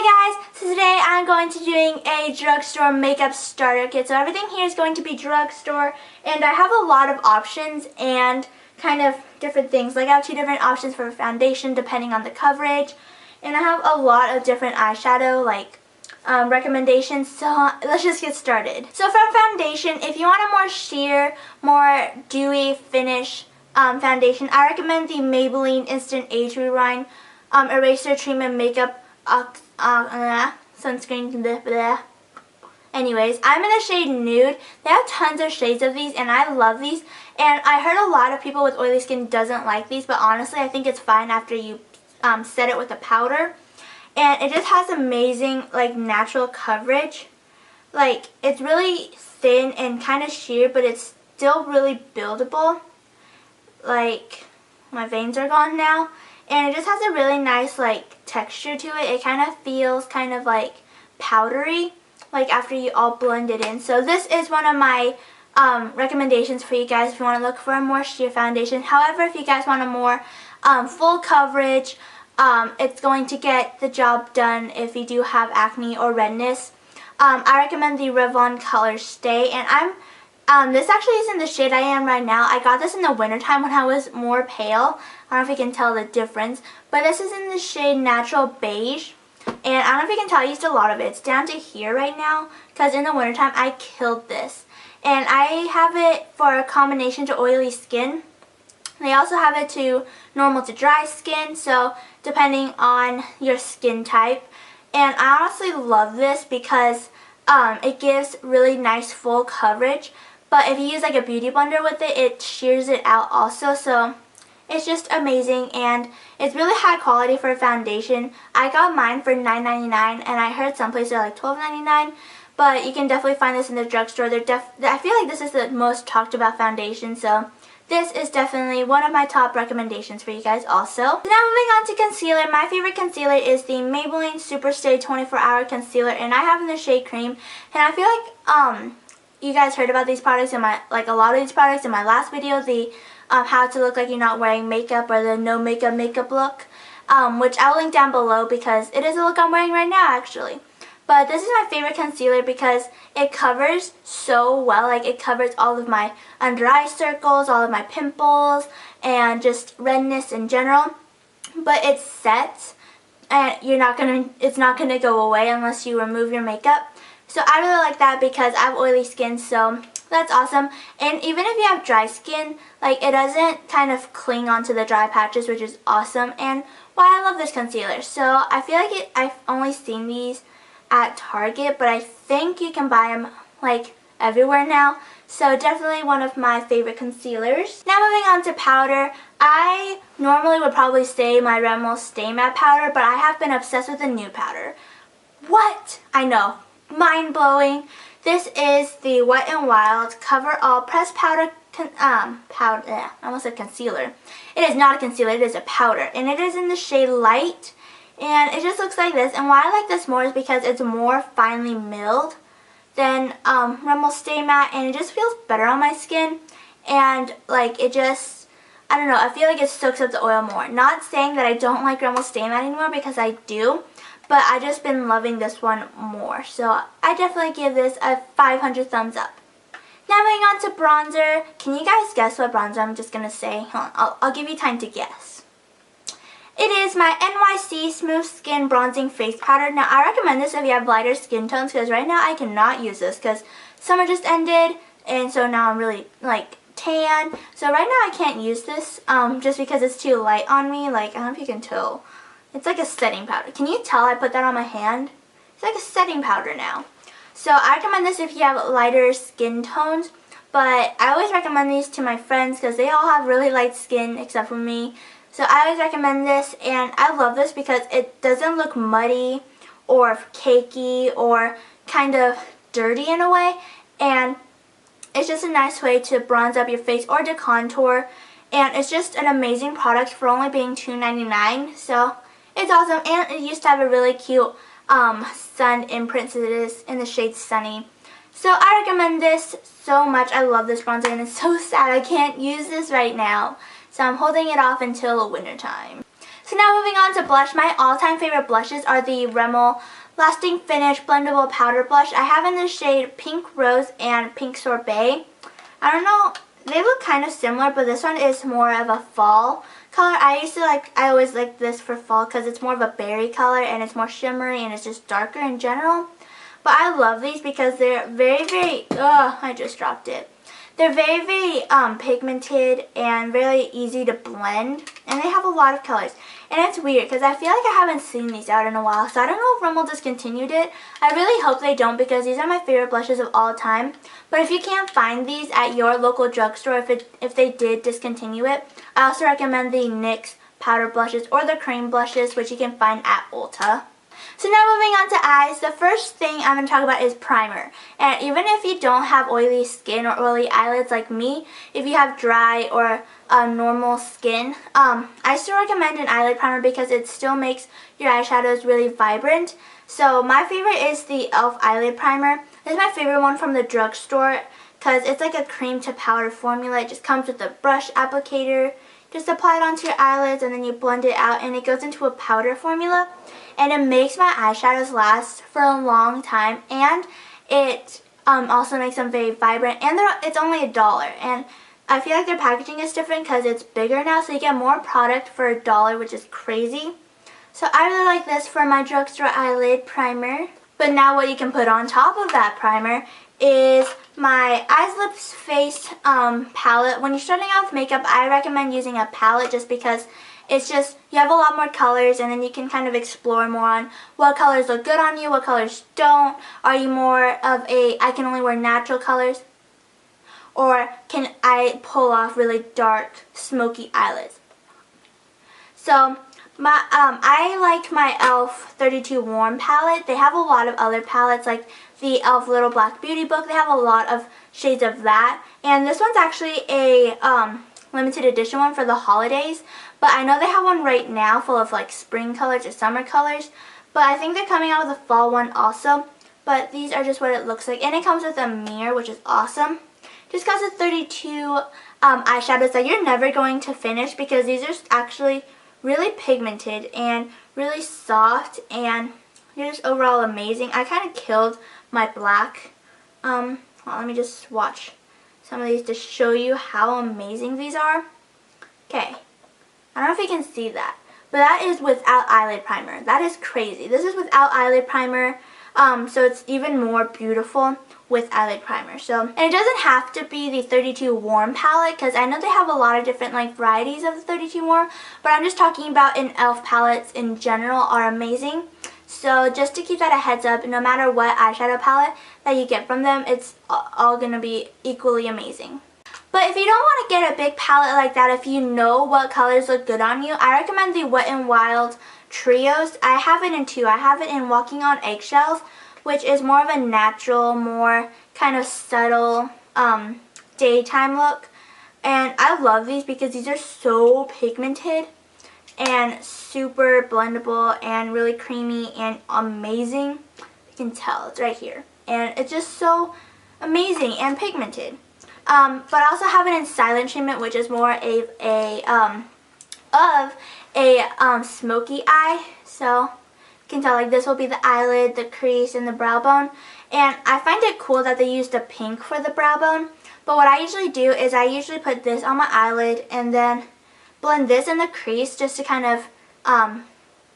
Hi guys, so today I'm going to be doing a drugstore makeup starter kit. So everything here is going to be drugstore, and I have a lot of options and kind of different things. Like I have two different options for foundation depending on the coverage, and I have a lot of different eyeshadow recommendations. So let's just get started. So for foundation, if you want a more sheer, more dewy finish foundation, I recommend the Maybelline Instant Age Rewind Eraser Treatment Makeup sunscreen. Blah, blah. Anyways, I'm in the shade Nude. They have tons of shades of these, and I love these. And I heard a lot of people with oily skin doesn't like these, but honestly, I think it's fine after you set it with a powder. And it just has amazing, natural coverage. It's really thin and kind of sheer, but it's still really buildable. My veins are gone now. And it just has a really nice, texture to it. It kind of feels kind of, powdery, after you all blend it in. So this is one of my recommendations for you guys if you want to look for a more sheer foundation. However, if you guys want a more full coverage, it's going to get the job done if you do have acne or redness. I recommend the Revlon Color Stay, and this actually is in the shade I am right now. I got this in the wintertime when I was more pale. I don't know if you can tell the difference, but this is in the shade Natural Beige, and I don't know if you can tell, I used a lot of it. It's down to here right now because in the wintertime I killed this, and I have it for a combination to oily skin. They also have it to normal to dry skin, so depending on your skin type. And I honestly love this because it gives really nice full coverage, but if you use a beauty blender with it, it shears it out also. So it's just amazing, and it's really high quality for a foundation. I got mine for $9.99, and I heard some places are $12.99, but you can definitely find this in the drugstore. I feel like this is the most talked about foundation, so this is definitely one of my top recommendations for you guys also. So now moving on to concealer. My favorite concealer is the Maybelline Superstay 24-Hour Concealer, and I have in the shade Cream. And I feel like you guys heard about these products in my, a lot of these products in my last video, the how to look like you're not wearing makeup, or the no makeup look, which I'll link down below because it is a look I'm wearing right now actually. But this is my favorite concealer because it covers so well. It covers all of my under eye circles, all of my pimples, and just redness in general. But it sets, and it's not gonna go away unless you remove your makeup. So I really like that because I have oily skin, so that's awesome. And even if you have dry skin, it doesn't kind of cling onto the dry patches, which is awesome. And why I love this concealer. So I feel like I've only seen these at Target, but I think you can buy them everywhere now. So definitely one of my favorite concealers. Now moving on to powder. I normally would probably say my Rimmel Stay Matte powder, but I have been obsessed with the new powder. What? I know. Mind blowing. This is the Wet n Wild Cover All Pressed Powder I almost said concealer. It is not a concealer, it is a powder, and it is in the shade Light. And it just looks like this, and why I like this more is because it's more finely milled than Rimmel Stay Matte, and it just feels better on my skin, and it just, I don't know, I feel like it soaks up the oil more. Not saying that I don't like Rimmel Stay Matte anymore, because I do, but I've just been loving this one more, so I definitely give this a 500 thumbs up. Now moving on to bronzer. Can you guys guess what bronzer I'm just going to say? Hold on, I'll give you time to guess. It is my NYC Smooth Skin Bronzing Face Powder. Now, I recommend this if you have lighter skin tones, because right now I cannot use this because summer just ended, and so now I'm really, tan. So right now I can't use this just because it's too light on me. I don't know if you can tell. It's like a setting powder. Can you tell I put that on my hand? It's like a setting powder now. So I recommend this if you have lighter skin tones, but I always recommend these to my friends because they all have really light skin except for me. So I always recommend this, and I love this because it doesn't look muddy or cakey or kind of dirty in a way, and it's just a nice way to bronze up your face or to contour, and it's just an amazing product for only being $2.99, so it's awesome. And it used to have a really cute sun imprint, so it is in the shade Sunny. So I recommend this so much. I love this bronzer, and it's so sad I can't use this right now. So I'm holding it off until winter time. So now moving on to blush. My all-time favorite blushes are the Rimmel Lasting Finish Blendable Powder Blush. I have in the shade Pink Rose and Pink Sorbet. I don't know, they look kind of similar, but this one is more of a fall color. I always like this for fall because it's more of a berry color and it's more shimmery and it's just darker in general. But I love these because they're very, I just dropped it. They're very pigmented and really easy to blend, and they have a lot of colors. And it's weird because I feel like I haven't seen these out in a while, so I don't know if Rimmel discontinued it. I really hope they don't because these are my favorite blushes of all time. But if you can't find these at your local drugstore, if they did discontinue it, I also recommend the NYX powder blushes or the cream blushes, which you can find at Ulta. So now moving on to eyes, the first thing I'm going to talk about is primer. And even if you don't have oily skin or oily eyelids like me, if you have dry or normal skin, I still recommend an eyelid primer because it still makes your eyeshadows really vibrant. So my favorite is the e.l.f. eyelid primer. This is my favorite one from the drugstore because it's like a cream to powder formula. It just comes with a brush applicator. Just apply it onto your eyelids and then you blend it out, and it goes into a powder formula, and it makes my eyeshadows last for a long time, and it also makes them very vibrant, and it's only $1, and I feel like their packaging is different because it's bigger now, so you get more product for $1, which is crazy. So I really like this for my drugstore eyelid primer. But now what you can put on top of that primer is my Eyes Lips Face palette. When you're starting out with makeup, I recommend using a palette just because it's just, you have a lot more colors, and then you can kind of explore more on what colors look good on you, what colors don't. Are you more of I can only wear natural colors? Or can I pull off really dark, smoky eyelids? So I like my e.l.f. 32 Warm palette. They have a lot of other palettes like the e.l.f. Little Black Beauty Book. They have a lot of shades of that. And this one's actually a limited edition one for the holidays. But I know they have one right now full of like spring colors or summer colors. But I think they're coming out with a fall one also. But these are just what it looks like. And it comes with a mirror, which is awesome. Just comes with 32 eyeshadows that you're never going to finish because these are actually really pigmented and really soft, and they're just overall amazing. I kind of killed my black. Well, let me just swatch some of these to show you how amazing these are. Okay, I don't know if you can see that, but that is without eyelid primer. That is crazy. This is without eyelid primer, so it's even more beautiful with eyelid primer. So, and it doesn't have to be the 32 Warm palette because I know they have a lot of different like varieties of the 32 Warm, but I'm just talking about e.l.f. palettes in general are amazing. So just to keep that a heads up, no matter what eyeshadow palette that you get from them, it's all going to be equally amazing. But if you don't want to get a big palette like that, if you know what colors look good on you, I recommend the Wet n Wild Trios. I have it in two. I have it in Walking on Eggshells, which is more of a natural, more kind of subtle daytime look. And I love these because these are so pigmented and super blendable and really creamy and amazing. You can tell, it's right here. And it's just so amazing and pigmented. But I also have it in Silent Treatment, which is more of a smoky eye. So you can tell, like, this will be the eyelid, the crease, and the brow bone. And I find it cool that they used the pink for the brow bone. But what I usually do is I usually put this on my eyelid and then blend this in the crease just to kind of, I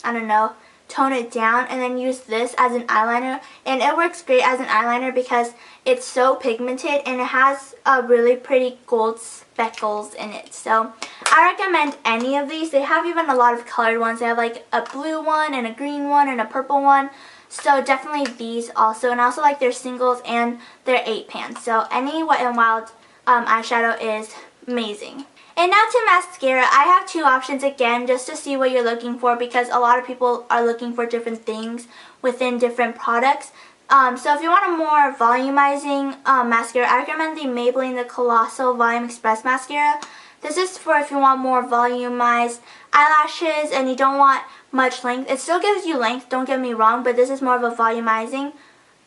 don't know, tone it down, and then use this as an eyeliner. And it works great as an eyeliner because it's so pigmented and it has really pretty gold speckles in it. So I recommend any of these. They have even a lot of colored ones. They have like a blue one and a green one and a purple one. So definitely these also. And I also like their singles and their 8 pans. So any Wet n Wild eyeshadow is amazing. And now to mascara. I have two options again just to see what you're looking for because a lot of people are looking for different things within different products. So if you want a more volumizing mascara, I recommend the Maybelline The Colossal Volume Express Mascara. This is for if you want more volumized eyelashes and you don't want much length. It still gives you length, don't get me wrong, but this is more of a volumizing,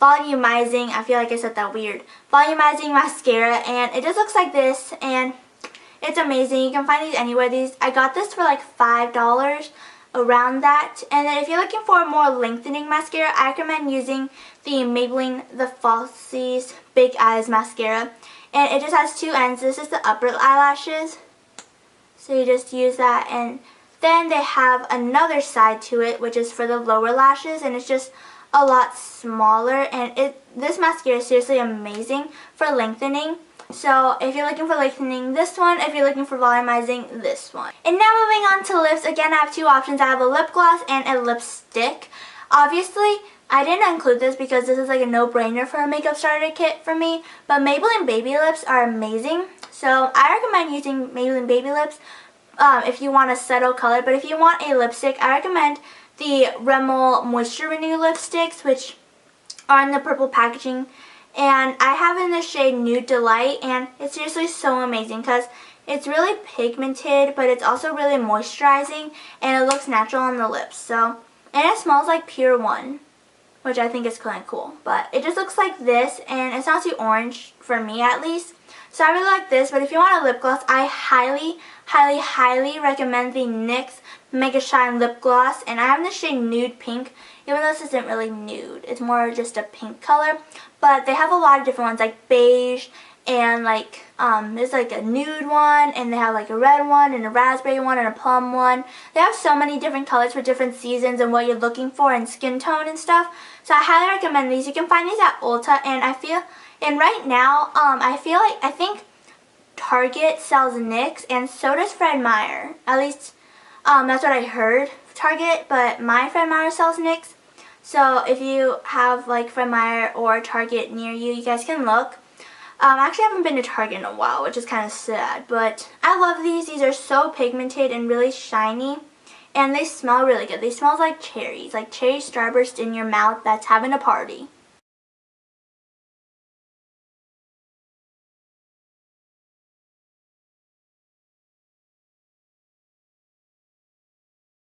I feel like I said that weird, volumizing mascara, and it just looks like this, and it's amazing. You can find these anywhere. I got this for like $5, around that. And then if you're looking for a more lengthening mascara, I recommend using the Maybelline The Falsies Big Eyes Mascara. And it just has two ends. This is the upper eyelashes. So you just use that, and then they have another side to it, which is for the lower lashes, and it's just a lot smaller. And this mascara is seriously amazing for lengthening. So if you're looking for lengthening, this one. If you're looking for volumizing, this one. And now moving on to lips. Again, I have two options. I have a lip gloss and a lipstick. Obviously, I didn't include this because this is like a no-brainer for a makeup starter kit for me. But Maybelline Baby Lips are amazing. So I recommend using Maybelline Baby Lips if you want a subtle color. But if you want a lipstick, I recommend the Rimmel Moisture Renew lipsticks, which are in the purple packaging. And I have in the shade Nude Delight, and it's seriously so amazing because it's really pigmented, but it's also really moisturizing, and it looks natural on the lips. So, and it smells like Pure One, which I think is kind of cool. But it just looks like this, and it's not too orange for me at least. So I really like this. But if you want a lip gloss, I highly, highly, highly recommend the NYX Mega Shine Lip Gloss. And I have the shade Nude Pink, even though this isn't really nude. It's more just a pink color. But they have a lot of different ones, like beige, and like there's like a nude one, and they have like a red one, and a raspberry one, and a plum one. They have so many different colors for different seasons and what you're looking for and skin tone and stuff. So I highly recommend these. You can find these at Ulta, and right now I think Target sells NYX, and so does Fred Meyer. At least that's what I heard. Target, but my Fred Meyer sells NYX. So if you have like Fred Meyer or Target near you, you guys can look. I actually haven't been to Target in a while, which is kind of sad. But I love these. These are so pigmented and really shiny. And they smell really good. They smell like cherries. Like cherry starburst in your mouth that's having a party.